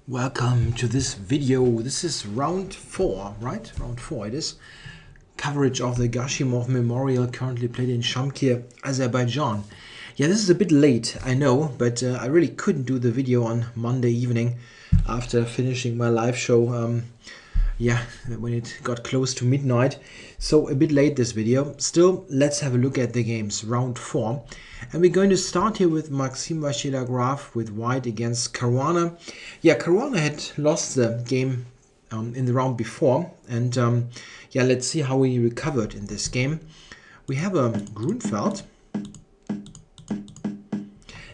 Welcome to this video. This is round 4, right? Round 4 it is. Coverage of the Gashimov Memorial currently played in Shamkir, Azerbaijan. Yeah, this is a bit late, I know, but I really couldn't do the video on Monday evening after finishing my live show. When it got close to midnight. So a bit late this video. Still, let's have a look at the games. Round 4. And we're going to start here with Maxim Vachier-Lagrave with white against Caruana. Yeah, Caruana had lost the game in the round before. And let's see how he recovered in this game. We have a Grunfeld.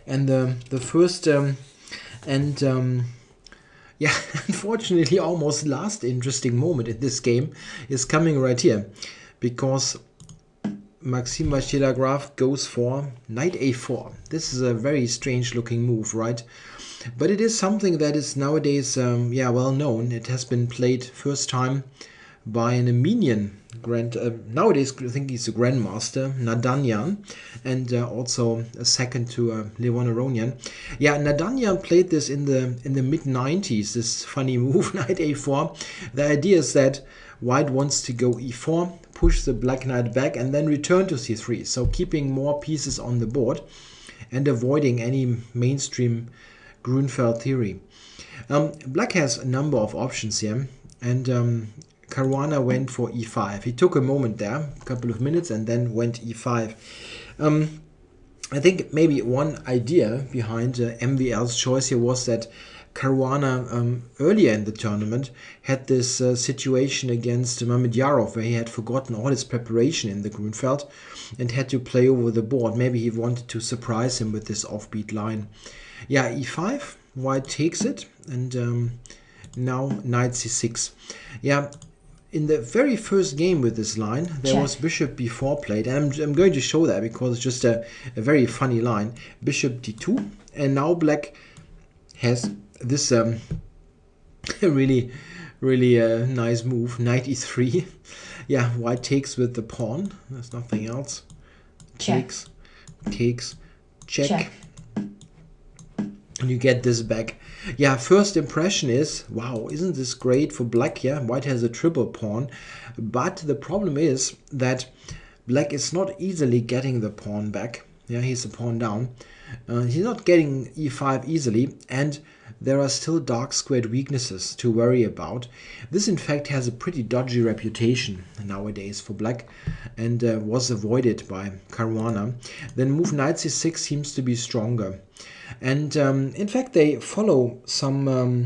And the first unfortunately, almost last interesting moment in this game is coming right here, because Maxim Vachier-Lagrave goes for knight a4. This is a very strange looking move, right? But it is something that is nowadays well known. It has been played first time by an Armenian nowadays I think he's a grandmaster, Nadanyan, and also a second to Levon Aronian. Yeah, Nadanyan played this in the mid-90s, this funny move, knight a4. The idea is that white wants to go e4, push the black knight back, and then return to c3, so keeping more pieces on the board and avoiding any mainstream Grunfeld theory. Black has a number of options here, and Caruana went for e5. He took a moment there, a couple of minutes, and then went e5. I think maybe one idea behind MVL's choice here was that Caruana earlier in the tournament had this situation against Mamedov where he had forgotten all his preparation in the Grunfeld and had to play over the board. Maybe he wanted to surprise him with this offbeat line. Yeah, e5, white takes it, and now knight c6. Yeah. In the very first game with this line, there was bishop b4 played, and I'm going to show that because it's just a very funny line. Bishop d2, and now black has this really nice move, knight e3. Yeah, white takes with the pawn. There's nothing else. Takes, check. And you get this back. Yeah, first impression is, wow, isn't this great for black? Yeah, white has a triple pawn, but the problem is that black is not easily getting the pawn back. Yeah, he's a pawn down. He's not getting e5 easily, and there are still dark squared weaknesses to worry about. This in fact has a pretty dodgy reputation nowadays for black, and was avoided by Caruana. Then move knight c6 seems to be stronger. And in fact, they follow some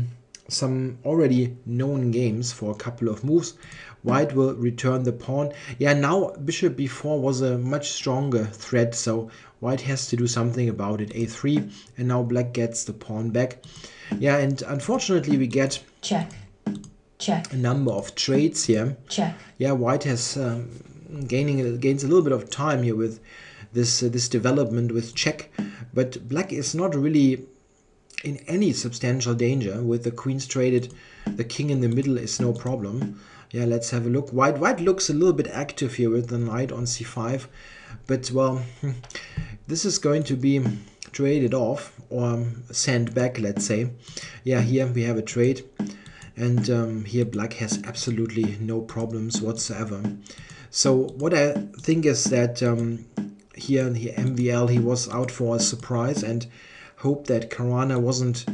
already known games for a couple of moves. White will return the pawn. Yeah, now bishop b4 was a much stronger threat, so white has to do something about it. a3, and now black gets the pawn back. Yeah, and unfortunately we get check a number of trades here. Yeah, white has gains a little bit of time here with this development with check, but black is not really in any substantial danger. With the queens traded, the king in the middle is no problem. Yeah, let's have a look. White looks a little bit active here with the knight on c5, but well, this is going to be traded off or sent back, let's say. Yeah, here we have a trade, and here black has absolutely no problems whatsoever. So what I think is that here in the MVL he was out for a surprise and hoped that Caruana wasn't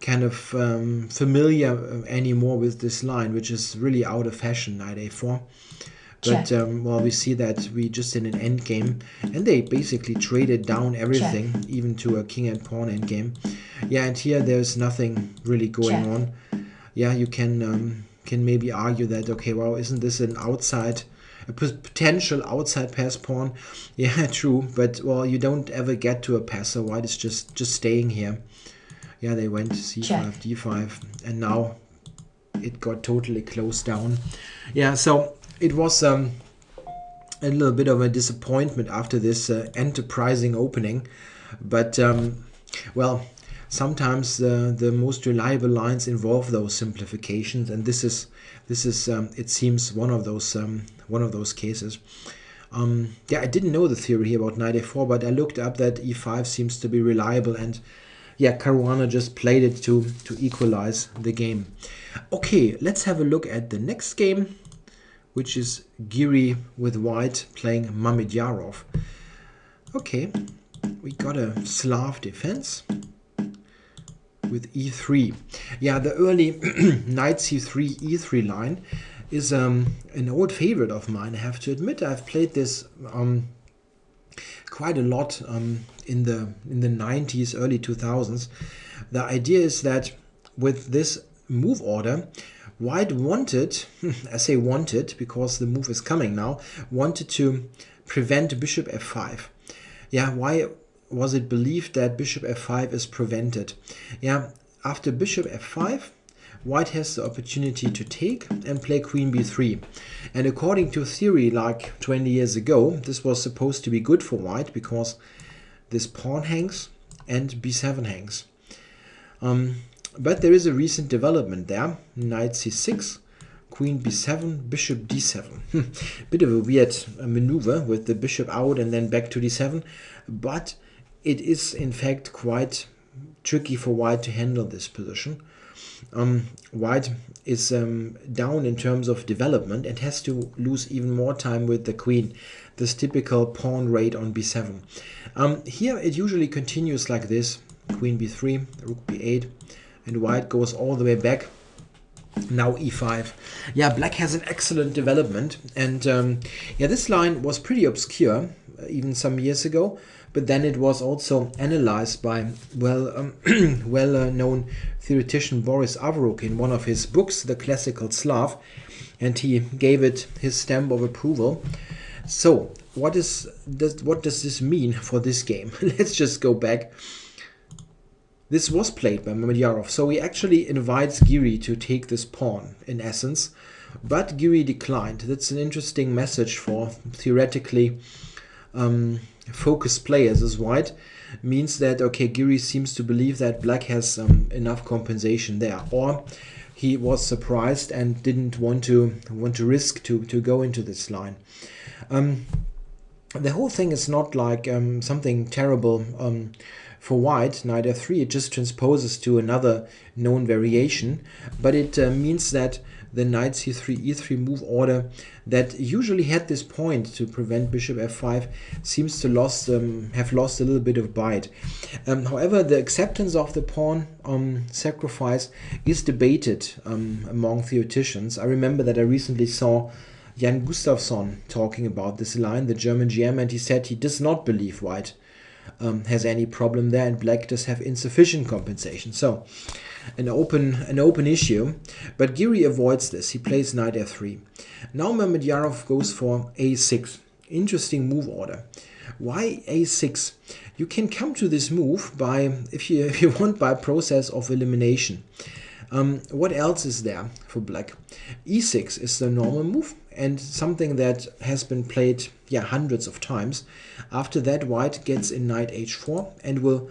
kind of familiar anymore with this line, which is really out of fashion, knight a4. But well, we see that we just in an endgame, and they basically traded down everything, even to a king and pawn endgame. Yeah, and here there's nothing really going on. Yeah, you can maybe argue that, okay, well, isn't this a potential outside pass pawn? Yeah, true, but well, you don't ever get to a pass, so white is just staying here. Yeah, they went c5, d5, and now it got totally closed down. Yeah, so it was a little bit of a disappointment after this enterprising opening, but well, sometimes the most reliable lines involve those simplifications, and this is it seems one of those cases. Yeah, I didn't know the theory here about knight a4, but I looked up that e5 seems to be reliable, and yeah, Caruana just played it to equalize the game. Okay, let's have a look at the next game, which is Giri with white playing Mamedov. Okay, we got a Slav defense with e3. Yeah, the early knight c3 e3 line is an old favorite of mine. I have to admit, I've played this quite a lot in the 90s, early 2000s. The idea is that with this move order, white wanted, I say wanted because the move is coming now, wanted to prevent bishop f5. Yeah, why was it believed that bishop f5 is prevented? Yeah, after bishop f5, white has the opportunity to take and play queen b3. And according to theory, like 20 years ago, this was supposed to be good for white because this pawn hangs and b7 hangs. But there is a recent development there. Knight c6, queen b7, bishop d7. Bit of a weird maneuver with the bishop out and then back to d7. But it is in fact quite tricky for white to handle this position. White is down in terms of development and has to lose even more time with the queen, this typical pawn raid on b7. Here it usually continues like this: queen b3, rook b8, and white goes all the way back. Now e5. Yeah, black has an excellent development, and yeah, this line was pretty obscure even some years ago, but then it was also analyzed by well-known theoretician Boris Avrukh in one of his books, The Classical Slav, and he gave it his stamp of approval. So what does this mean for this game? Let's just go back. This was played by Mamedov, so he actually invites Giri to take this pawn, in essence, but Giri declined. That's an interesting message for theoretically focused players as white. Means that, okay, Giri seems to believe that black has enough compensation there, or he was surprised and didn't want to risk to go into this line. The whole thing is not like something terrible for white. Knight f3, it just transposes to another known variation, but it means that the knight c3 e3 move order that usually had this point to prevent bishop f5 seems to have lost a little bit of bite. However, the acceptance of the pawn sacrifice is debated among theoreticians. I remember that I recently saw Jan Gustafsson talking about this line, the German GM, and he said he does not believe white has any problem there, and black does have insufficient compensation. So an open issue, but Giri avoids this. He plays knight f3. Now Mamedov goes for a6. Interesting move order. Why a6? You can come to this move by, if you want, by process of elimination. What else is there for black? e6 is the normal move and something that has been played hundreds of times. After that, white gets in knight h4 and will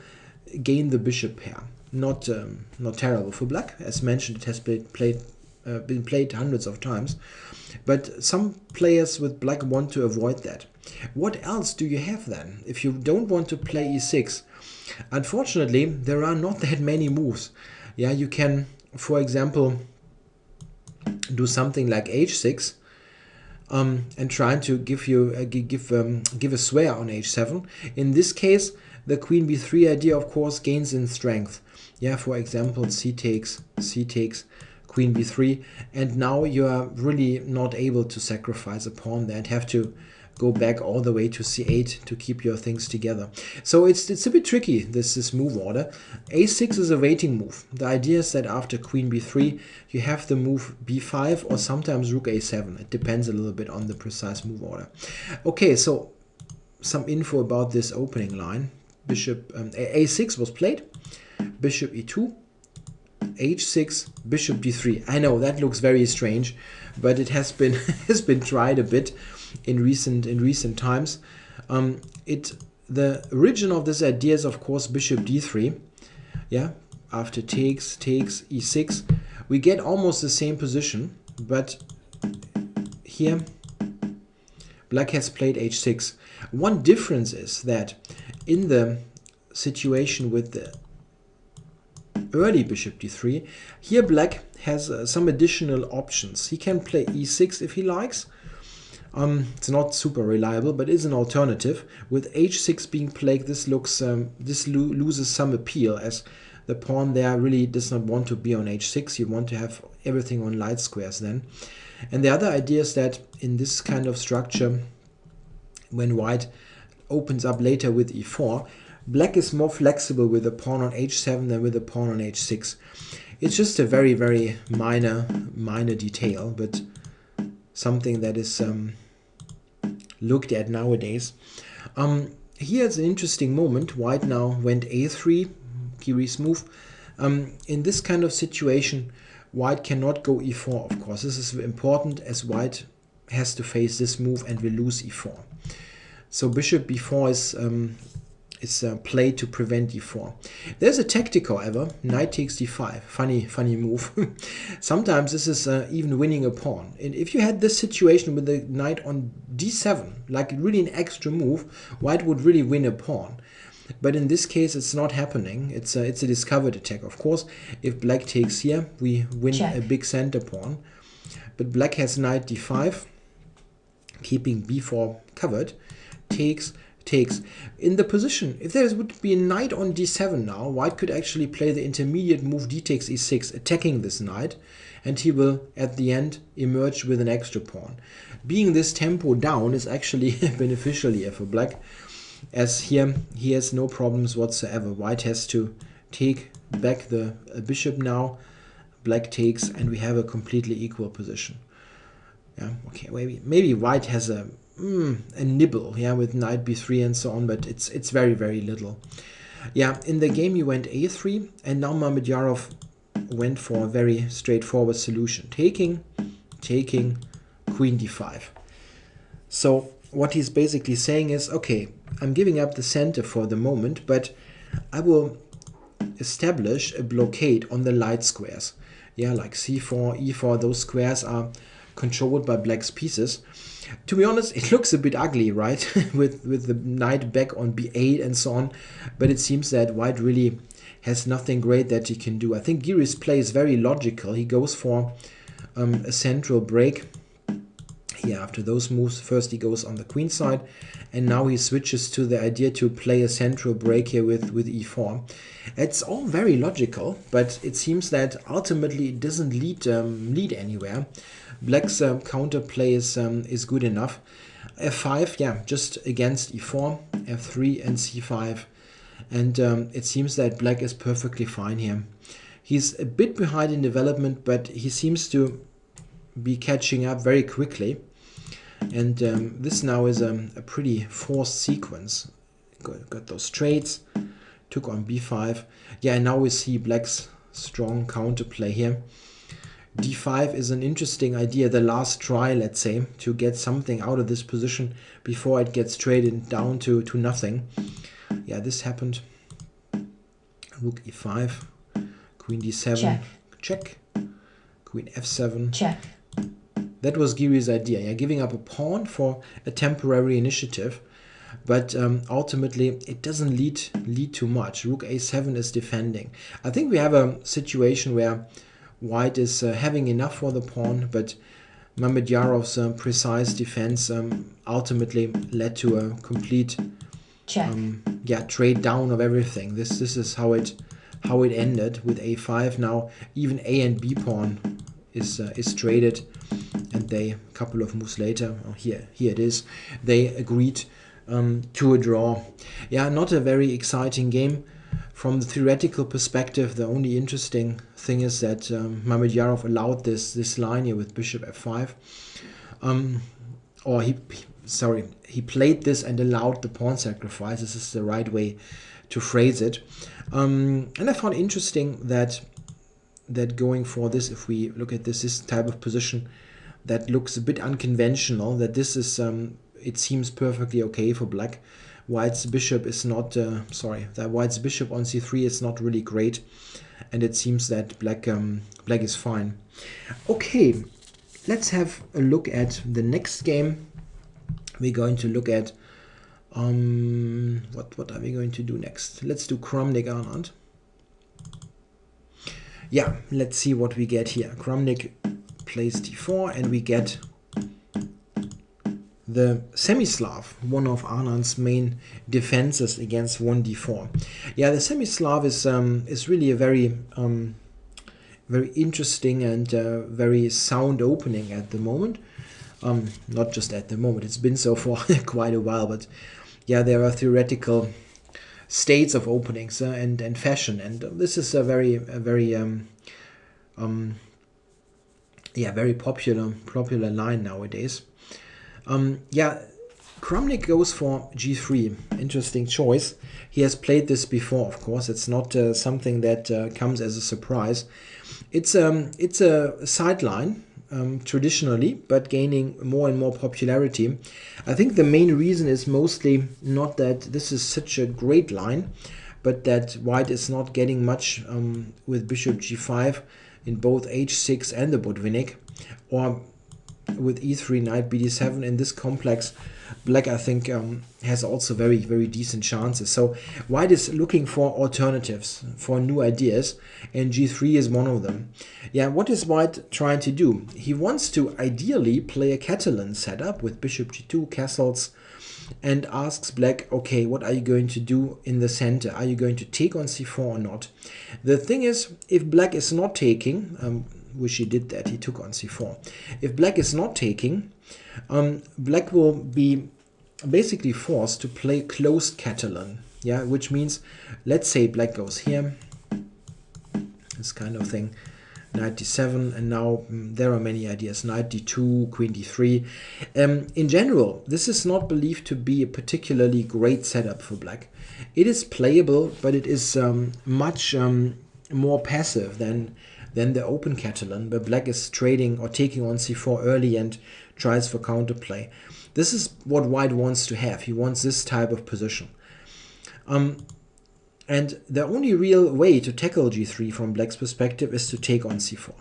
gain the bishop pair. Not terrible for black. As mentioned, it has been played hundreds of times. But some players with black want to avoid that. What else do you have then? If you don't want to play e6, unfortunately, there are not that many moves. Yeah, you can, for example, do something like h6 and trying to give a square on h7. In this case, the queen b3 idea, of course, gains in strength. Yeah, for example, c takes, queen b3, and now you are really not able to sacrifice a pawn there and have to go back all the way to c8 to keep your things together. So it's a bit tricky, this move order. a6 is a waiting move. The idea is that after queen b3 you have the move b5 or sometimes rook a7. It depends a little bit on the precise move order. Okay, so some info about this opening line. Bishop a6 was played, bishop e2, h6, bishop d3. I know that looks very strange, but it has been tried a bit in recent times. The origin of this idea is, of course, bishop d3. Yeah, after takes e6, we get almost the same position, but here black has played h6. One difference is that in the situation with the early bishop d3. Here black has some additional options. He can play e6 if he likes. It's not super reliable, but is an alternative. With h6 being played, this looks loses some appeal, as the pawn there really does not want to be on h6. You want to have everything on light squares then. And the other idea is that in this kind of structure, when white opens up later with e4, black is more flexible with a pawn on h7 than with a pawn on h6. It's just a very, very minor detail, but something that is looked at nowadays. Here's an interesting moment. White now went a3, Giri's move. In this kind of situation, white cannot go e4, of course. This is important, as white has to face this move and will lose e4. So bishop b4 is played to prevent e4. There's a tactic, however, knight takes d5. Funny move. Sometimes this is even winning a pawn. And if you had this situation with the knight on d7, like really an extra move, white would really win a pawn. But in this case, it's not happening. It's a discovered attack. Of course, if black takes here, we win a big center pawn. But black has knight d5, keeping b4 covered. Takes. In the position, if there would be a knight on d7 now, white could actually play the intermediate move d takes e6, attacking this knight, and he will, at the end, emerge with an extra pawn. Being this tempo down is actually beneficial here for black, as here he has no problems whatsoever. White has to take back the bishop now, black takes, and we have a completely equal position. Yeah, okay, maybe white has a nibble, yeah, with knight b3 and so on, but it's very, very little. Yeah, in the game you went a3, and now Mamedov went for a very straightforward solution. Taking, queen d5. So what he's basically saying is, okay, I'm giving up the center for the moment, but I will establish a blockade on the light squares. Yeah, like c4, e4, those squares are controlled by black's pieces. To be honest, it looks a bit ugly, right? with the knight back on b8 and so on, but it seems that white really has nothing great that he can do. I think Giri's play is very logical. He goes for a central break. Yeah, after those moves, first he goes on the queen side, and now he switches to the idea to play a central break here with e4. It's all very logical, but it seems that ultimately it doesn't lead anywhere. Black's counterplay is good enough. f5, yeah, just against e4, f3 and c5, and it seems that black is perfectly fine here. He's a bit behind in development, but he seems to be catching up very quickly. And this now is a pretty forced sequence. Got those trades, took on b5. Yeah, and now we see black's strong counterplay here. d5 is an interesting idea, the last try, let's say, to get something out of this position before it gets traded down to nothing. Yeah, this happened. Rook e5, queen d7, check. Queen f7, check. That was Giri's idea, yeah, giving up a pawn for a temporary initiative, but ultimately it doesn't lead too much. Rook a7 is defending. I think we have a situation where white is having enough for the pawn, but Mamedov's precise defense ultimately led to a complete trade down of everything. This is how it ended with a5. Now even a and b pawn is traded, and they, a couple of moves later, here it is, they agreed to a draw. Yeah, not a very exciting game. From the theoretical perspective, the only interesting thing is that Mamedov allowed this line here with bishop f5, or he played this and allowed the pawn sacrifice. This is the right way to phrase it. And I found interesting that going for this, if we look at this type of position that looks a bit unconventional, that this is it seems perfectly okay for black. White's bishop is not that white's bishop on c3 is not really great, and it seems that black is fine. Okay, let's have a look at the next game. We're going to look at what are we going to do next? Let's do Kramnik Anand. Yeah, let's see what we get here. Kramnik plays d4 and we get the semi-Slav, one of Anand's main defenses against 1d4. Yeah, the semi-Slav is really a very very interesting and very sound opening at the moment. Not just at the moment, it's been so for quite a while, but yeah, there are theoretical states of openings and fashion, and this is a very very popular line nowadays. Yeah, Kramnik goes for g3. Interesting choice. He has played this before, of course. It's not something that comes as a surprise. It's a sideline traditionally, but gaining more and more popularity. I think the main reason is mostly not that this is such a great line, but that white is not getting much with bishop g5 in both h6 and the Botvinnik, or with e3, knight bd7 in this complex. Black, I think, has also very decent chances. So white is looking for alternatives, for new ideas, and g3 is one of them. Yeah, what is white trying to do? He wants to ideally play a Catalan setup with bishop g2, castles, and asks black, okay, what are you going to do in the center? Are you going to take on c4 or not? The thing is, if black is not taking, wish he did that, he took on c4. If black is not taking, black will be basically forced to play closed Catalan, yeah, which means, let's say black goes here, this kind of thing, knight d7, and now there are many ideas, knight d2, queen d3. In general, this is not believed to be a particularly great setup for black. It is playable, but it is much more passive than the open Catalan, where black is trading or taking on c4 early and tries for counterplay. This is what white wants to have. He wants this type of position. And the only real way to tackle g3 from black's perspective is to take on c4.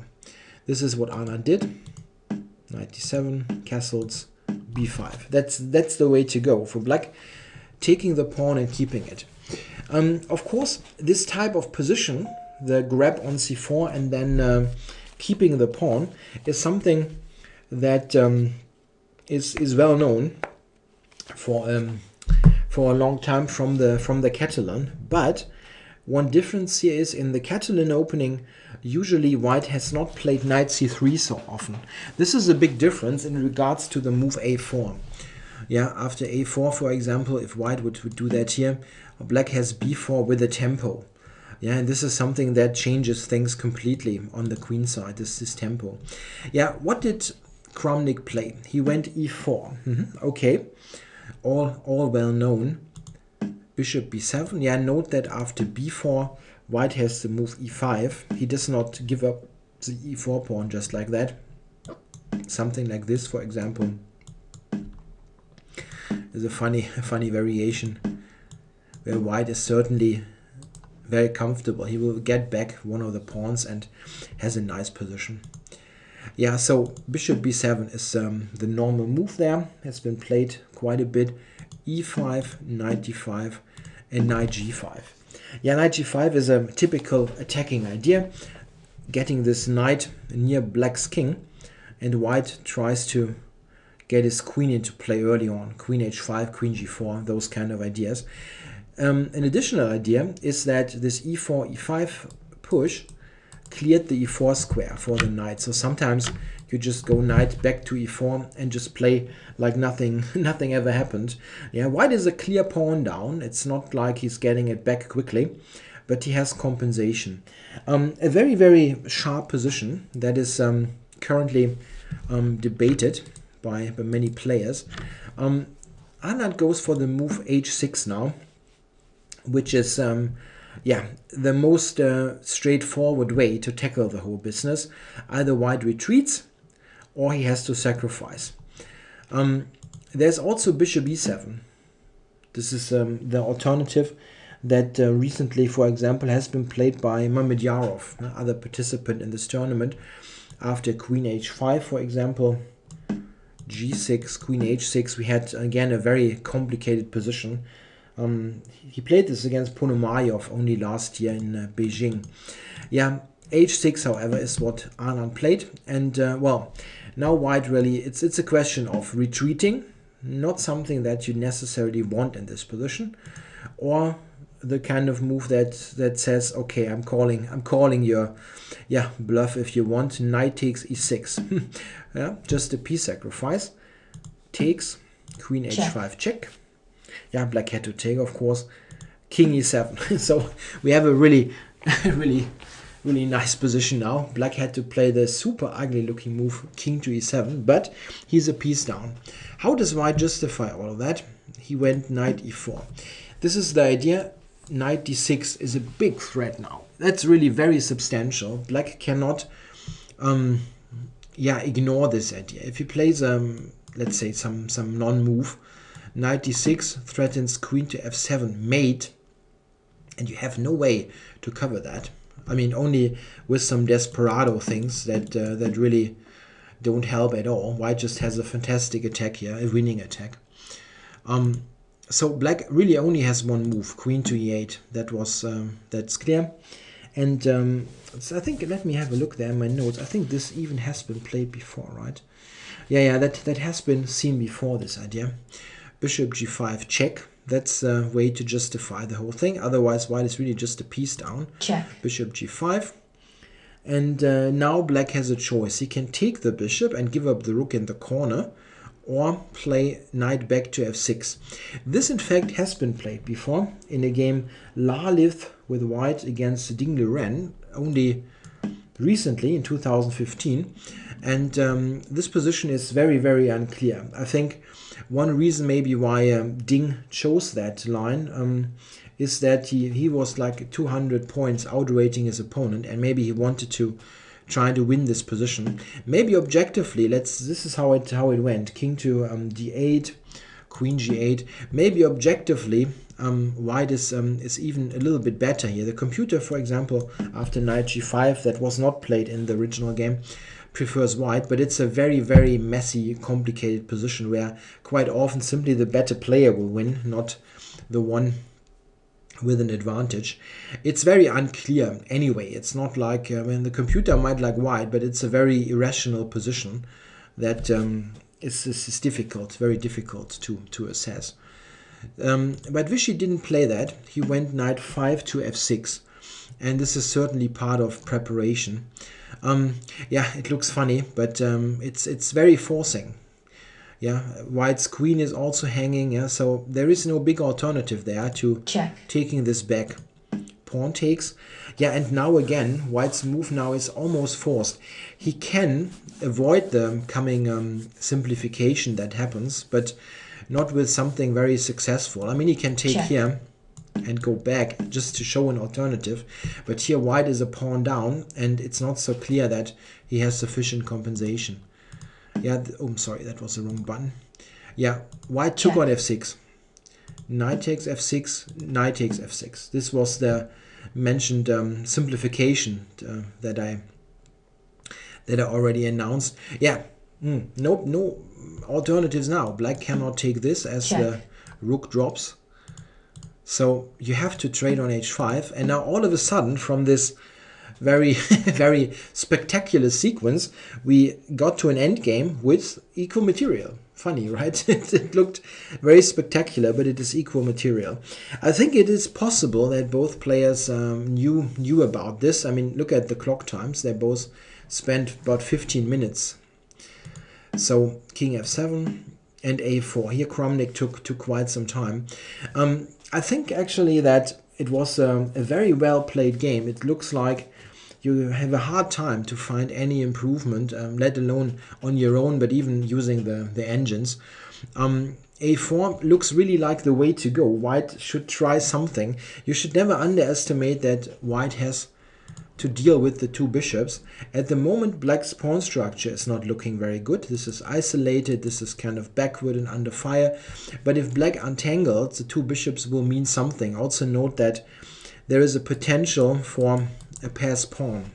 This is what Anand did. Knight d7, castles, b5. That's the way to go for black, taking the pawn and keeping it. Of course, this type of position, the grab on c4 and then keeping the pawn, is something that is well known for a long time from the Catalan. But one difference here is, in the Catalan opening, usually white has not played knight c3 so often. This is a big difference in regards to the move a4. Yeah, after a4, for example, if white would do that here, black has b4 with a tempo. Yeah, and this is something that changes things completely on the queen side, this tempo. Yeah, what did Kramnik play? He went e4. Okay, all well known. Bishop b7. Yeah, note that after b4, white has to move e5. He does not give up the e4 pawn just like that. Something like this, for example, is a funny variation where white is certainly very comfortable. He will get back one of the pawns and has a nice position. Yeah, so bishop b7 is the normal move there. Has been played quite a bit. e5, knight d5, and knight g5. Yeah, knight g5 is a typical attacking idea, getting this knight near black's king, and white tries to get his queen into play early on. Queen h5, queen g4, those kind of ideas. An additional idea is that this e4, e5 push cleared the e4 square for the knight. So sometimes you just go knight back to e4 and just play like nothing ever happened. Yeah, white is a clear pawn down. It's not like he's getting it back quickly, but he has compensation. A very sharp position that is currently debated by many players. Anand goes for the move h6 now, which is the most straightforward way to tackle the whole business. Either white retreats or he has to sacrifice. There's also bishop e7. This is the alternative that recently, for example, has been played by Mamedov, other participant in this tournament. After queen h5, for example, g6, queen h6, we had again a very complicated position. He played this against Ponomarev only last year in Beijing. Yeah, h6, however, is what Anand played, and well, now white really, it's a question of retreating, not something that you necessarily want in this position, or the kind of move that says, okay, I'm calling your bluff if you want. Knight takes e6. Yeah, just a piece sacrifice. Takes, queen h5 check. Yeah, black had to take, of course. King e7. So we have a really really nice position now. Black had to play the super ugly looking move, king to e7, but he's a piece down. How does white justify all of that? He went knight e4. This is the idea. Knight d6 is a big threat now. That's really very substantial. Black cannot ignore this idea. If he plays let's say some non-move, knight d6 threatens queen to f7 mate, and you have no way to cover that. I mean, only with some desperado things that really don't help at all. White just has a fantastic attack here, a winning attack. So black really only has one move, queen to e8. That's clear. And so I think, let me have a look there in my notes. I think this even has been played before, right? Yeah, that has been seen before, this idea. Bishop g5 check. That's a way to justify the whole thing. Otherwise, white is really just a piece down. Check. Bishop g5. And now black has a choice. He can take the bishop and give up the rook in the corner, or play knight back to f6. This, in fact, has been played before in a game Lalith with white against Ding Liren, only recently in 2015. And this position is very, very unclear. I think one reason maybe why Ding chose that line is that he was like 200 points outrating his opponent, and maybe he wanted to try to win this position. Maybe objectively, this is how it went. King to d8, queen g8. Maybe objectively, white is even a little bit better here. The computer, for example, after knight g5, that was not played in the original game, prefers white, but it's a very, very messy, complicated position where quite often simply the better player will win, not the one with an advantage. It's very unclear anyway. It's not like when the computer might like white, but it's a very irrational position that is difficult, very difficult to assess. But Vishy didn't play that. He went knight 5 to f6, and this is certainly part of preparation. Yeah, it looks funny, but it's very forcing. Yeah, white's queen is also hanging. Yeah, so there is no big alternative there to check. Taking this back. Pawn takes. Yeah, and now again, white's move now is almost forced. He can avoid the coming simplification that happens, but not with something very successful. I mean, he can take here and go back just to show an alternative, but here white is a pawn down, and it's not so clear that he has sufficient compensation. Yeah, I'm sorry, that was the wrong button. Yeah, white took on f6. Knight takes f6, knight takes f6. This was the mentioned simplification that I already announced. Yeah, no alternatives now. Black cannot take this as the rook drops. So you have to trade on h5, and now all of a sudden, from this very very spectacular sequence, we got to an endgame with equal material. Funny, right? It looked very spectacular, but it is equal material. I think it is possible that both players knew about this. I mean, look at the clock times. They both spent about 15 minutes. So king f7 and a4. Here Kramnik took quite some time. I think actually that it was a very well played game. It looks like you have a hard time to find any improvement, let alone on your own, but even using the engines. A4 looks really like the way to go. White should try something. You should never underestimate that white has to deal with the two bishops. At the moment, black's pawn structure is not looking very good. This is isolated. This is kind of backward and under fire. But if black untangles, the two bishops will mean something. Also note that there is a potential for a pass pawn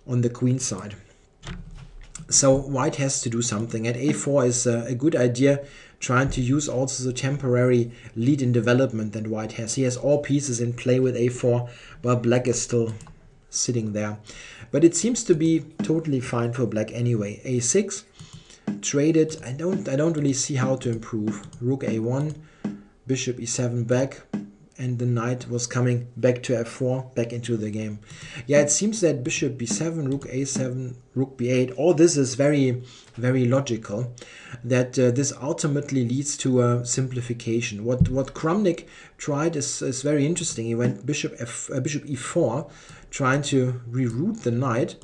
on the queen side. So white has to do something. At a4 is a good idea, trying to use also the temporary lead in development that white has. He has all pieces in play with a4, but black is still sitting there. But it seems to be totally fine for black anyway. A6, traded. I don't really see how to improve. Rook A1, bishop E7 back, and the knight was coming back to F4, back into the game. Yeah, it seems that bishop B7, rook A7, rook B8, all this is very, very logical, that this ultimately leads to a simplification. What Kramnik tried is very interesting. He went bishop E4, trying to reroute the knight,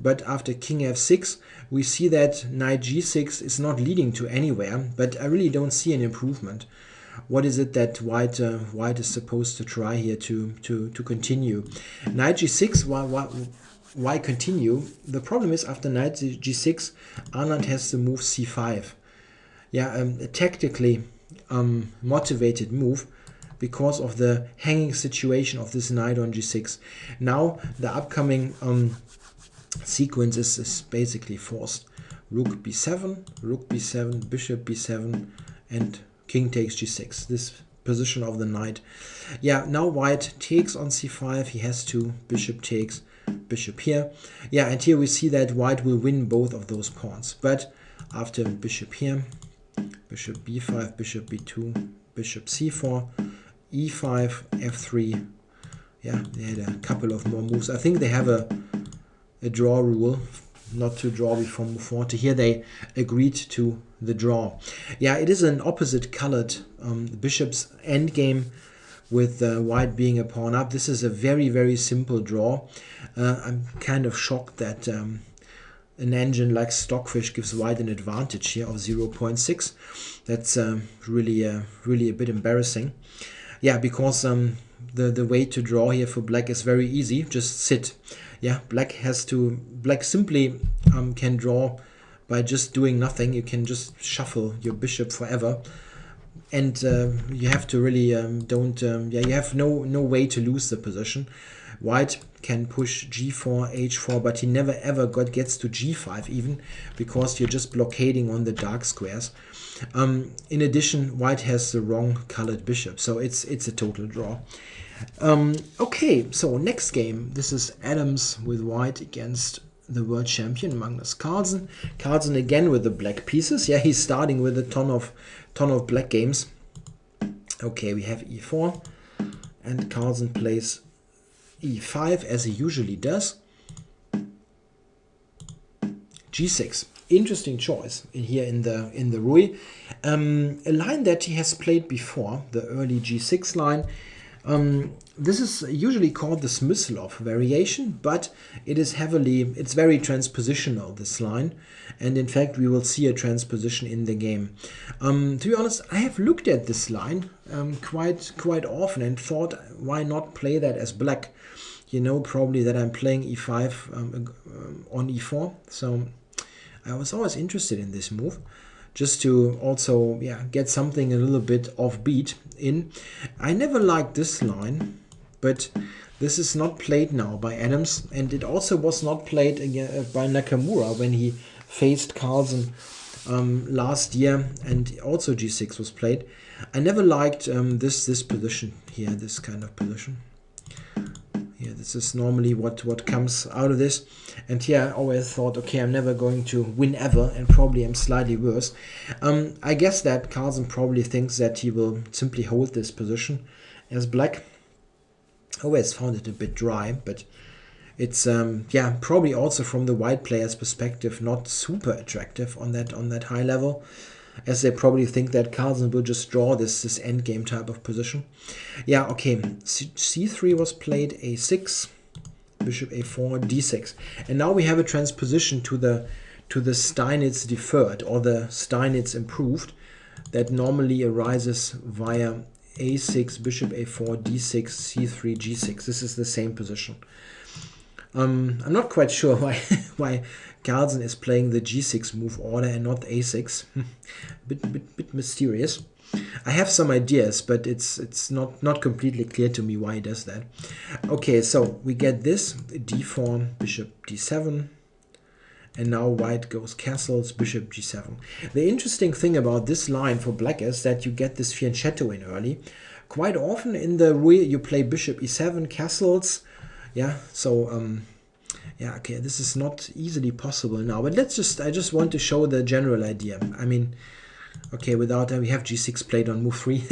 but after king F6, we see that knight G6 is not leading to anywhere, but I really don't see an improvement. What is it that white is supposed to try here to continue? Knight G6, why continue? The problem is after knight G6, Anand has to move C5. Yeah, a tactically motivated move because of the hanging situation of this knight on G6. Now the upcoming sequence is basically forced. Rook B7, bishop B7, and king takes G6, this position of the knight. Yeah, now white takes on C5, he has to, bishop takes, bishop here. Yeah, and here we see that white will win both of those pawns. But after bishop here, bishop B5, bishop B2, bishop C4, E5, F3. Yeah, they had a couple of more moves. I think they have a draw rule, not to draw before move 40. Here they agreed to the draw. Yeah, it is an opposite colored bishop's endgame with white being a pawn up. This is a very, very simple draw. I'm kind of shocked that an engine like Stockfish gives white an advantage here of 0.6. That's really a bit embarrassing. Yeah, because the way to draw here for black is very easy. Just sit. Yeah, black simply can draw by just doing nothing. You can just shuffle your bishop forever, and you have to really you have no way to lose the position. White can push G4, H4, but he never ever gets to G5 even, because you're just blockading on the dark squares. In addition, white has the wrong colored bishop, so it's a total draw. Okay, so next game. This is Adams with white against the world champion Magnus Carlsen. Carlsen again with the black pieces. Yeah, he's starting with a ton of black games. Okay, we have E4, and Carlsen plays E5 as he usually does. G6. Interesting choice here in the Rui. A line that he has played before, the early G6 line. This is usually called the Smyslov variation, but it's very transpositional, this line, and in fact we will see a transposition in the game. To be honest, I have looked at this line quite often and thought, why not play that as black? You know probably that I'm playing E5 on E4, so I was always interested in this move, just to also get something a little bit offbeat in. I never liked this line, but this is not played now by Adams, and it also was not played by Nakamura when he faced Carlsen last year, and also G6 was played. I never liked this position here, this kind of position. Yeah, this is normally what comes out of this. And here I always thought, okay, I'm never going to win ever, and probably I'm slightly worse. I guess that Carlsen probably thinks that he will simply hold this position as black. I always found it a bit dry, but it's probably also from the white player's perspective not super attractive on that high level, as they probably think that Carlsen will just draw this endgame type of position. Yeah, okay, C3 was played, A6, bishop A4, D6. And now we have a transposition to the Steinitz deferred, or the Steinitz improved, that normally arises via A6, bishop A4, D6, C3, G6. This is the same position. I'm not quite sure why Carlsen is playing the G6 move order and not A6. bit mysterious. I have some ideas, but it's not completely clear to me why he does that. Okay, so we get this D4, bishop D7, and now white goes castles, bishop G7. The interesting thing about this line for black is that you get this fianchetto in early. Quite often in the Rui you play bishop E7, castles. Yeah, so yeah, okay, this is not easily possible now, but I just want to show the general idea. I mean, okay, without we have g6 played on move 3.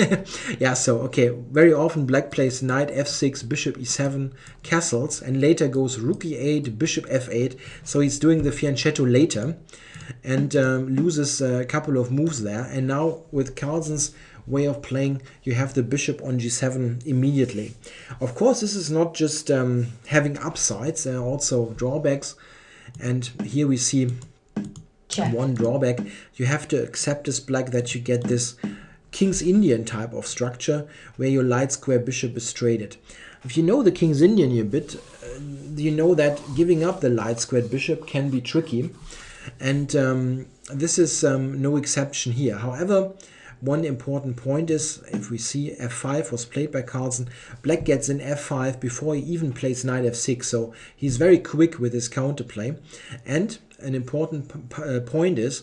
Yeah, so okay, very often black plays knight f6, bishop e7, castles, and later goes rook e8, bishop f8. So he's doing the fianchetto later and loses a couple of moves there. And now with Carlsen's way of playing, you have the bishop on g7 immediately. Of course, this is not just having upsides, there are also drawbacks. And here we see one drawback. You have to accept as black that you get this King's Indian type of structure where your light square bishop is traded. If you know the King's Indian a bit, you know that giving up the light squared bishop can be tricky, and this is no exception here. However, one important point is, if we see f5 was played by Carlsen, black gets in f5 before he even plays knight f6, so he's very quick with his counterplay. And an important point is,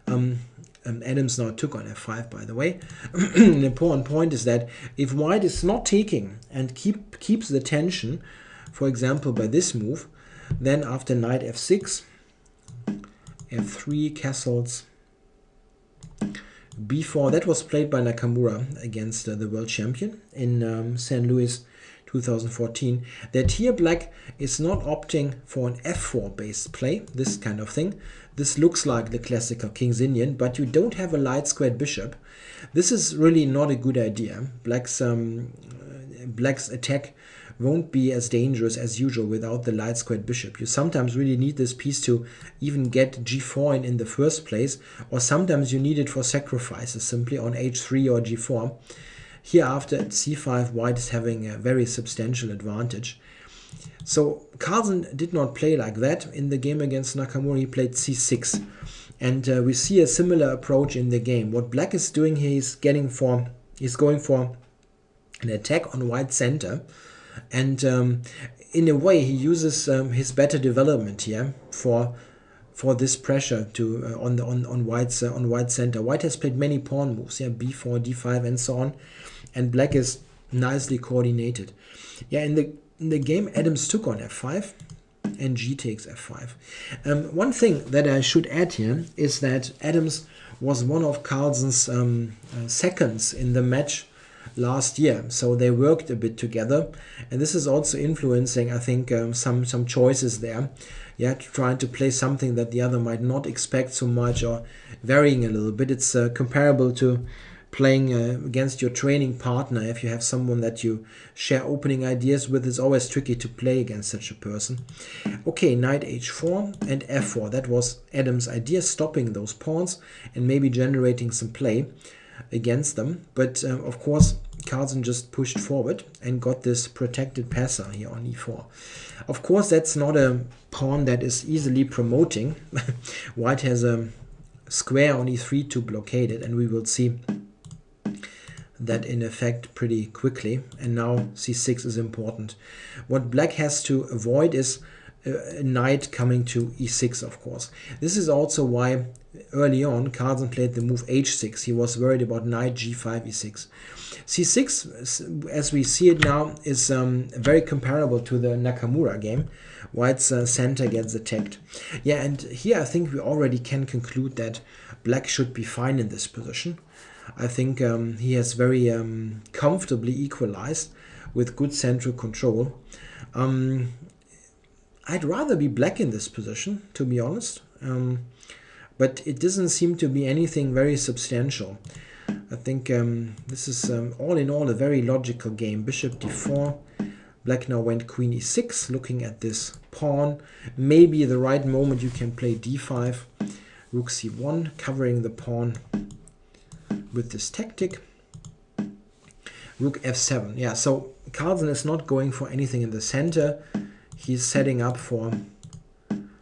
Adams now took on f5, by the way. An important point is that if white is not taking and keeps the tension, for example by this move, then after knight f6, f3, castles, b4, that was played by Nakamura against the world champion in St. Louis 2014, that here black is not opting for an f4 based play, this kind of thing. This looks like the classical King's Indian, but you don't have a light squared bishop. This is really not a good idea. Black's attack won't be as dangerous as usual without the light squared bishop. You sometimes really need this piece to even get g4 in the first place, or sometimes you need it for sacrifices simply on h3 or g4. Here after at c5, white is having a very substantial advantage. So Carlsen did not play like that in the game against Nakamura. He played c6, and we see a similar approach in the game. What black is doing here, he's going for an attack on white center, and in a way he uses his better development here for this pressure to on white center. White has played many pawn moves, yeah, b4, d5, and so on, and black is nicely coordinated. Yeah, in the game, Adams took on f5, and G takes f5. One thing that I should add here is that Adams was one of Carlsen's seconds in the match last year, so they worked a bit together, and this is also influencing, I think, some choices there. Yeah, trying to play something that the other might not expect so much, or varying a little bit. It's comparable to playing against your training partner. If you have someone that you share opening ideas with, it's always tricky to play against such a person. Okay, knight h4 and f4. That was Adams' idea, stopping those pawns and maybe generating some play against them. But of course, Carlsen just pushed forward and got this protected passer here on e4. Of course, that's not a pawn that is easily promoting. White has a square on e3 to blockade it, and we will see that in effect pretty quickly. And now c6 is important. What black has to avoid is a knight coming to e6, of course. This is also why early on Carlsen played the move h6. He was worried about knight g5, e6. c6, as we see it now, is very comparable to the Nakamura game. White's center gets attacked. Yeah, and here I think we already can conclude that black should be fine in this position. I think he has very comfortably equalized with good central control. I'd rather be black in this position, to be honest, but it doesn't seem to be anything very substantial. I think this is all in all a very logical game. Bishop d4, black now went queen e6, looking at this pawn. Maybe the right moment you can play d5, rook c1, covering the pawn with this tactic. Rook f7. Yeah, so Carlsen is not going for anything in the center. He's setting up for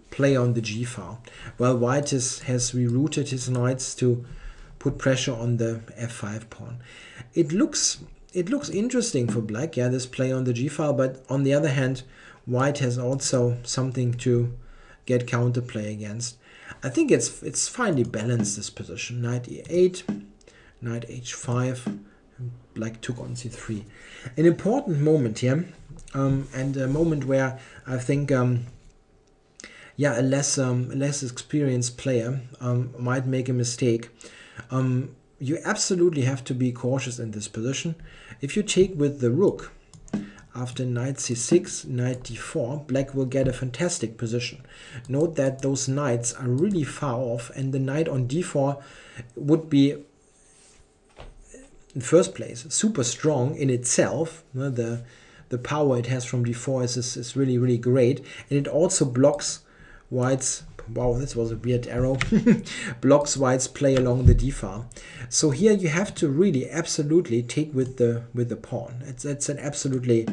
play on the g file, while white has rerouted his knights to put pressure on the f5 pawn. It looks interesting for black, yeah, this play on the g file, but on the other hand, white has also something to get counterplay against. I think it's finely balanced, this position. Knight e8, knight h5, black took on c3. An important moment here, and a moment where I think yeah, a less experienced player might make a mistake. You absolutely have to be cautious in this position. If you take with the rook after knight c6, knight d4, black will get a fantastic position. Note that those knights are really far off, and the knight on d4 would be, in first place, super strong in itself. The power it has from d4 is really, really great, and it also blocks white's, wow, this was a weird arrow, blocks white's play along the d file. So here you have to really absolutely take with the pawn. It's an absolutely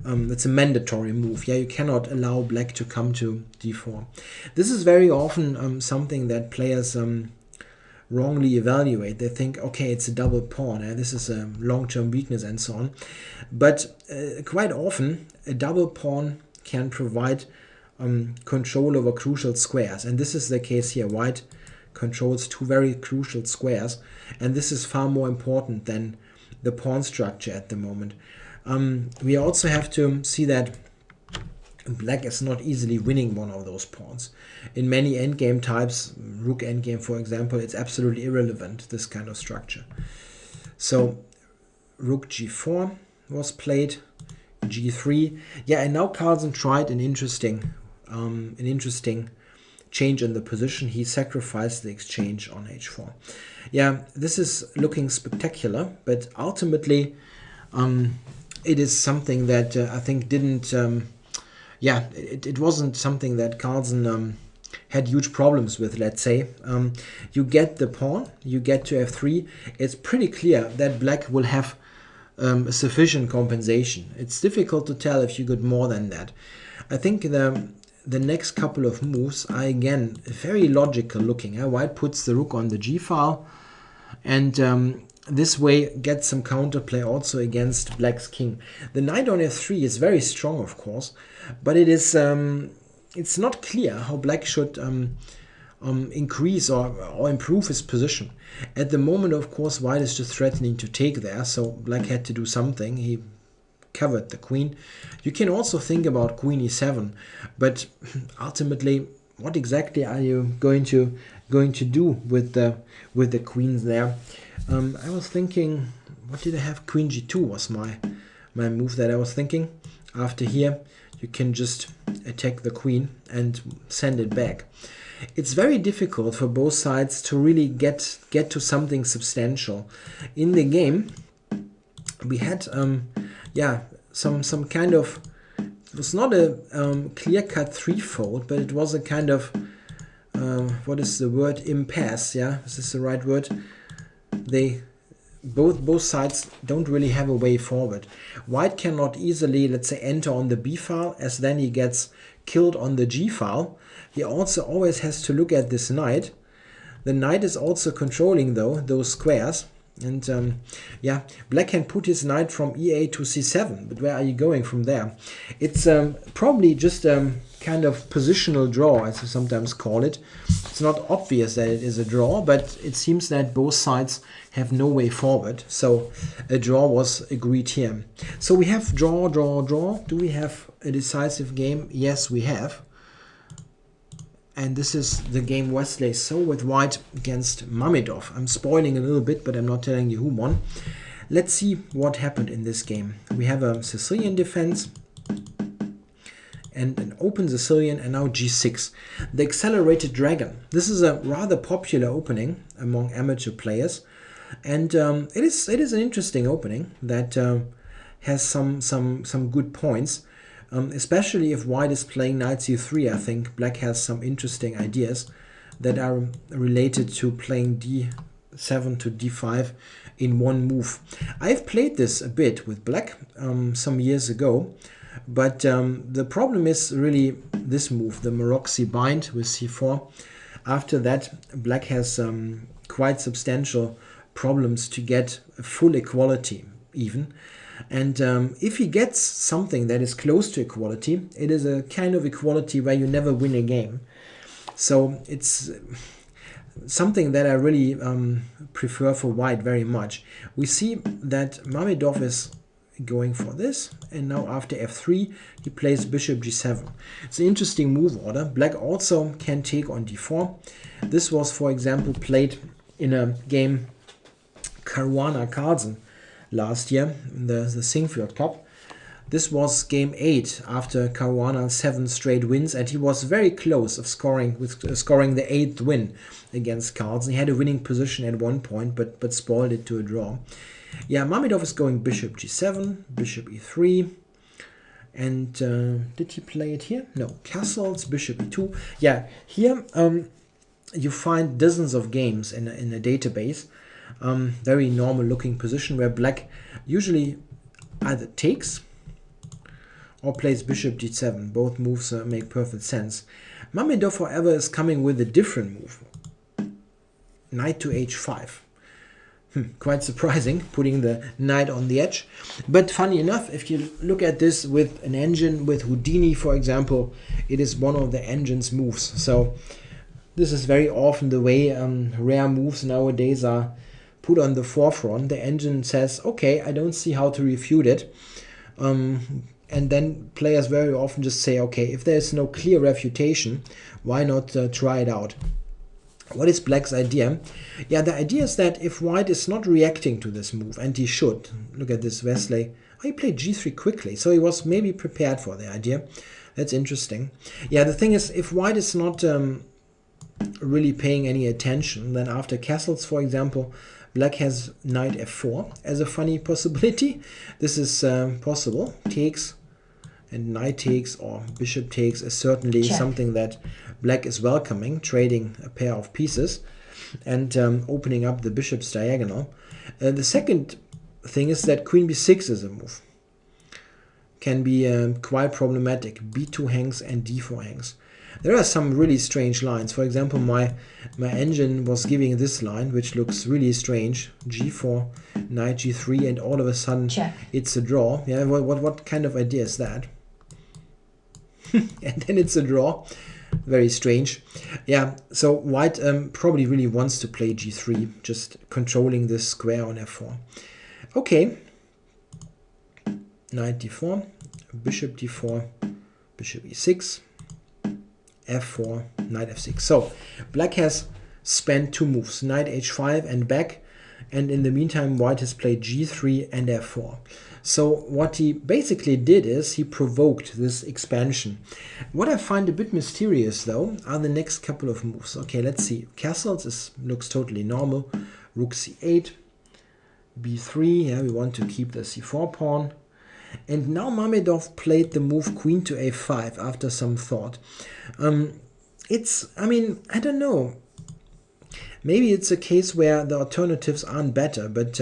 it's a mandatory move. Yeah, you cannot allow black to come to d4. This is very often something that players wrongly evaluate. They think, okay, it's a double pawn, and this is a long-term weakness and so on. But quite often a double pawn can provide control over crucial squares, and this is the case here. White controls two very crucial squares, and this is far more important than the pawn structure at the moment. We also have to see that black is not easily winning one of those pawns. In many endgame types, rook endgame for example, it's absolutely irrelevant, this kind of structure. So rook g4 was played, g3. Yeah, and now Carlsen tried an interesting change in the position. He sacrificed the exchange on h4. Yeah, this is looking spectacular, but ultimately it is something that I think didn't, yeah, it wasn't something that Carlsen had huge problems with, let's say. You get the pawn, you get to f3. It's pretty clear that black will have a sufficient compensation. It's difficult to tell if you got more than that. I think the next couple of moves are again very logical looking. White puts the rook on the g file, and this way gets some counterplay also against black's king. The knight on f3 is very strong, of course, but it is it's not clear how black should increase or improve his position. At the moment, of course, white is just threatening to take there, so black had to do something. He covered the queen. You can also think about queen e7, but ultimately, what exactly are you going to do with the queens there? I was thinking, what did I have? Queen g2 was my move that I was thinking. After here, you can just attack the queen and send it back. It's very difficult for both sides to really get to something substantial. In the game, we had yeah, some kind of, it was not a clear-cut threefold, but it was a kind of what is the word, impasse. Yeah, is this the right word? They both sides don't really have a way forward. White cannot easily, let's say, enter on the b file, as then he gets killed on the g file. He also always has to look at this knight. The knight is also controlling, though, those squares. And yeah, black can put his knight from e8 to c7, but where are you going from there? It's probably just kind of positional draw, as we sometimes call it. It's not obvious that it is a draw, but it seems that both sides have no way forward. So a draw was agreed here. So we have draw, draw, draw. Do we have a decisive game? Yes, we have. And this is the game Wesley saw with white against Mamedov. I'm spoiling a little bit, but I'm not telling you who won. Let's see what happened in this game. We have a Sicilian defense and an open Sicilian, and now g6. The accelerated dragon. This is a rather popular opening among amateur players, and it is an interesting opening that has some good points. Especially if white is playing knight c3, I think black has some interesting ideas that are related to playing d7 to d5 in one move. I've played this a bit with black some years ago, but the problem is really this move, the Maroczy bind with c4. After that, black has quite substantial problems to get a full equality even. And if he gets something that is close to equality, it is a kind of equality where you never win a game. So it's something that I really prefer for white very much. We see that Mamedov is going for this, and now after f3 he plays bishop g7. It's an interesting move order. Black also can take on d4. This was, for example, played in a game Caruana Carlsen last year in the Singfield Cup. This was game 8 after Caruana 7 straight wins, and he was very close of scoring the 8th win against Carlsen. He had a winning position at one point, but spoiled it to a draw. Yeah, Mamedov is going bishop g7, bishop e3, and did he play it here? No, castles, bishop e2. Yeah, here you find dozens of games in a database. Very normal looking position where black usually either takes or plays bishop d7. Both moves make perfect sense. Mamedov, however, is coming with a different move. Knight to h5. Quite surprising, putting the knight on the edge. But funny enough, if you look at this with an engine, with Houdini, for example, it is one of the engine's moves. So this is very often the way rare moves nowadays are put on the forefront. The engine says, okay, I don't see how to refute it. And then players very often just say, okay, if there's no clear refutation, why not try it out? What is black's idea? Yeah, the idea is that if white is not reacting to this move, and he should, look at this Wesley, oh, he played g3 quickly, so he was maybe prepared for the idea. That's interesting. Yeah, the thing is, if white is not really paying any attention, then after castles, for example, black has knight f4 as a funny possibility. This is possible. Takes and knight takes or bishop takes is certainly something that black is welcoming, trading a pair of pieces and opening up the bishop's diagonal. The second thing is that queen b6 is a move. Can be quite problematic. b2 hangs and d4 hangs. There are some really strange lines. For example, my engine was giving this line, which looks really strange. g4, knight g3, and all of a sudden it's a draw. Yeah, what kind of idea is that? And then it's a draw. Very strange. Yeah, so white probably really wants to play g3, just controlling this square on f4. Okay. Knight d4, bishop d4, bishop e6, f4, knight f6. So black has spent two moves, knight h5 and back, and in the meantime white has played g3 and f4. So what he basically did is he provoked this expansion. What I find a bit mysterious though are the next couple of moves. Okay, let's see. Castles looks totally normal. Rook c8, b3, yeah, we want to keep the c4 pawn. And now Mamedov played the move queen to a5 after some thought. I mean, I don't know. Maybe it's a case where the alternatives aren't better, but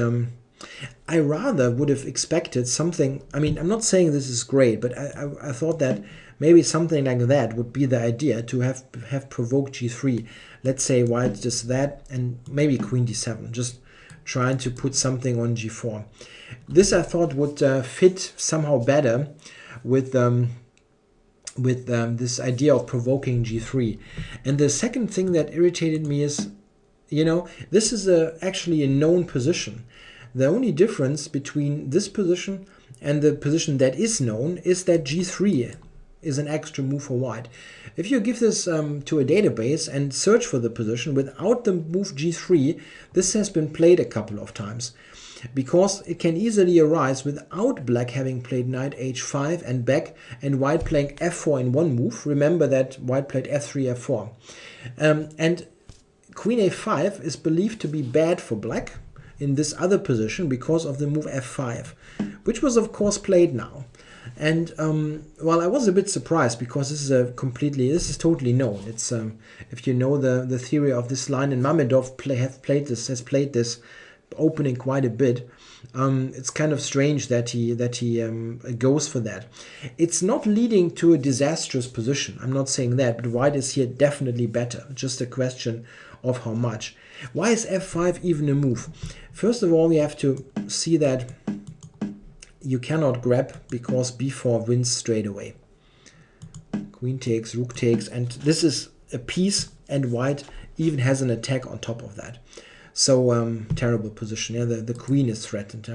I rather would have expected something. I mean, I'm not saying this is great, but I thought that maybe something like that would be the idea, to have provoked g3. Let's say white does that, and maybe queen d7, just trying to put something on g4. This I thought would fit somehow better with this idea of provoking g3. And the second thing that irritated me is, you know, this is actually a known position. The only difference between this position and the position that is known is that g3 is an extra move for white. If you give this to a database and search for the position without the move g3, this has been played a couple of times, because it can easily arise without black having played knight h5 and back and white playing f4 in one move. Remember that white played f3, f4. And queen a5 is believed to be bad for black in this other position because of the move f5, which was of course played now. And well, I was a bit surprised because this is totally known. It's if you know the theory of this line, and Mamedov has played this opening quite a bit. It's kind of strange that he goes for that. It's not leading to a disastrous position. I'm not saying that, but white is here definitely better. Just a question of how much. Why is f5 even a move? First of all, we have to see that you cannot grab because b4 wins straight away. Queen takes, rook takes, and this is a piece, and white even has an attack on top of that. So terrible position. Yeah, the queen is threatened,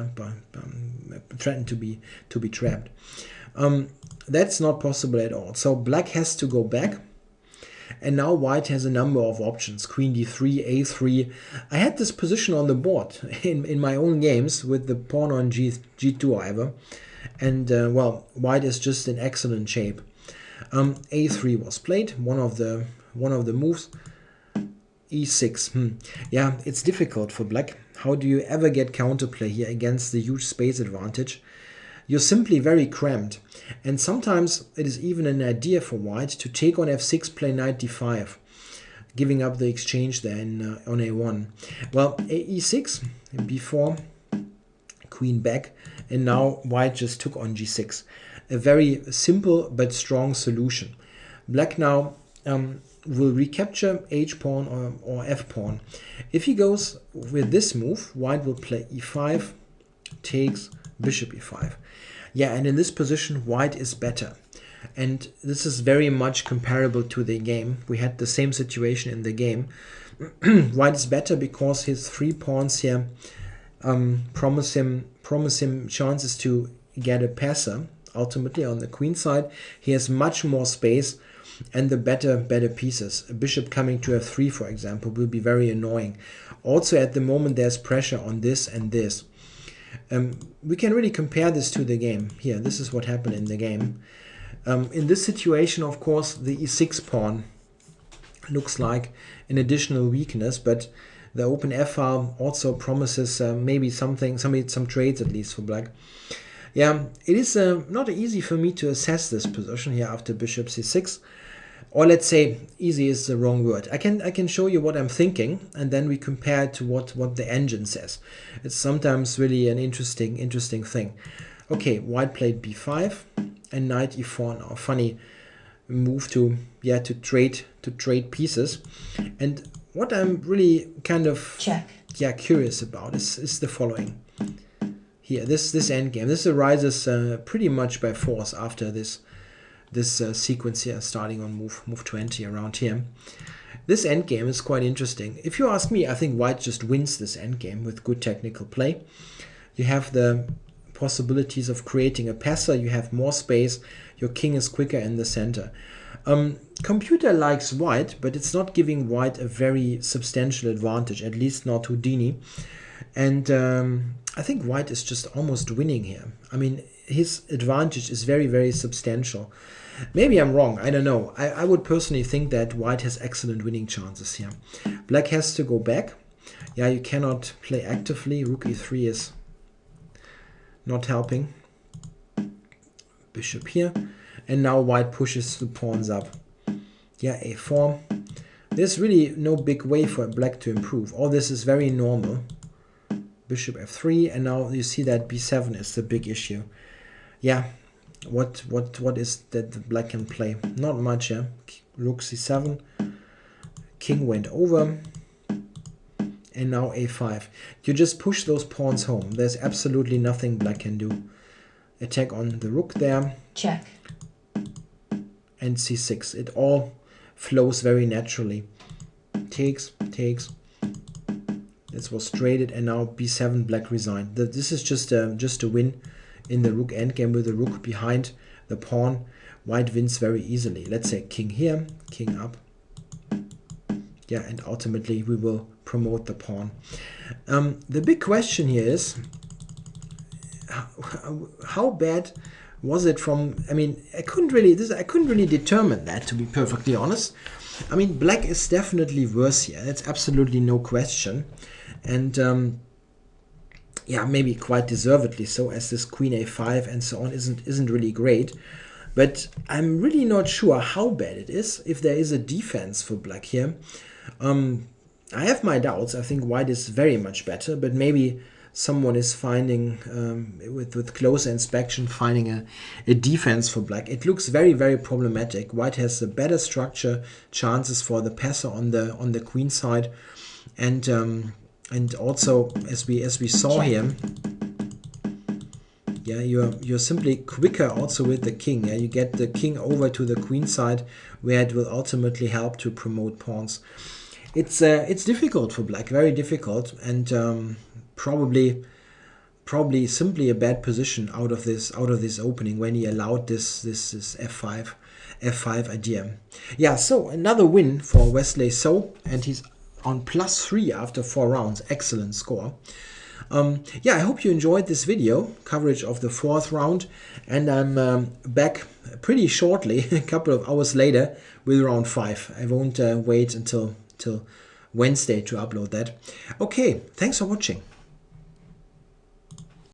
threatened to be trapped. That's not possible at all. So black has to go back. And now white has a number of options. Queen d3, a3. I had this position on the board in my own games with the pawn on g2, however. And, well, white is just in excellent shape. a3 was played, one of the moves. e6. Yeah, it's difficult for black. How do you ever get counterplay here against the huge space advantage? You're simply very cramped, and sometimes it is even an idea for white to take on f6, play knight d5, giving up the exchange there on a1. Well, e6, b4, queen back, and now white just took on g6. A very simple but strong solution. Black now will recapture h-pawn or f-pawn. If he goes with this move, white will play e5, takes, bishop e5. Yeah, and in this position, white is better. And this is very much comparable to the game. We had the same situation in the game. White is better because his 3 pawns here promise him chances to get a passer. Ultimately, on the queen side, he has much more space and the better pieces. A bishop coming to f3, for example, will be very annoying. Also, at the moment, there's pressure on this and this. We can really compare this to the game. Here, this is what happened in the game. In this situation, of course, the e6 pawn looks like an additional weakness, but the open f-file also promises maybe some trades at least for black. Yeah, it is not easy for me to assess this position here after bishop c6. Or let's say, easy is the wrong word. I can show you what I'm thinking, and then we compare it to what the engine says. It's sometimes really an interesting thing. Okay, white played b5 and knight e4 now. Funny move to trade pieces. And what I'm really kind of curious about is the following. Here, this endgame. This arises pretty much by force after this sequence here, starting on move 20 around here. This endgame is quite interesting. If you ask me, I think white just wins this endgame with good technical play. You have the possibilities of creating a passer, you have more space, your king is quicker in the center. Computer likes white, but it's not giving white a very substantial advantage, at least not Houdini. And I think white is just almost winning here. I mean, his advantage is very, very substantial. Maybe I'm wrong, I don't know. I would personally think that white has excellent winning chances here. Black has to go back. Yeah, you cannot play actively. Rook e3 is not helping. Bishop here. And now white pushes the pawns up. Yeah, a4. There's really no big way for black to improve. All this is very normal. Bishop f3, and now you see that b7 is the big issue. Yeah, what is that the black can play? Not much, yeah. Rook c7, king went over, and now a5. You just push those pawns home. There's absolutely nothing black can do. Attack on the rook there. Check. And c6. It all flows very naturally. Takes. This was traded, and now b7 black resigned. This is just a win in the rook endgame with the rook behind the pawn. White wins very easily. Let's say king here, king up. Yeah, and ultimately we will promote the pawn. The big question here is how bad was it from? I mean, I couldn't really determine that, to be perfectly honest. I mean, black is definitely worse here. That's absolutely no question. And yeah, maybe quite deservedly so, as this queen a5 and so on isn't really great. But I'm really not sure how bad it is, if there is a defense for black here. I have my doubts. I think white is very much better, but maybe someone is finding, with closer inspection, finding a defense for black. It looks very, very problematic. White has a better structure, chances for the passer on the queen side, and also, as we saw here, Yeah, you're simply quicker also with the king. Yeah, you get the king over to the queen side, where it will ultimately help to promote pawns. It's difficult for black, very difficult, and probably simply a bad position out of this opening when he allowed this f5 idea. Yeah, so another win for Wesley So, and he's on +3 after 4 rounds. Excellent score. Yeah, I hope you enjoyed this video coverage of the 4th round, and I'm back pretty shortly, a couple of hours later, with round 5. I won't wait until Wednesday to upload that. Okay, thanks for watching.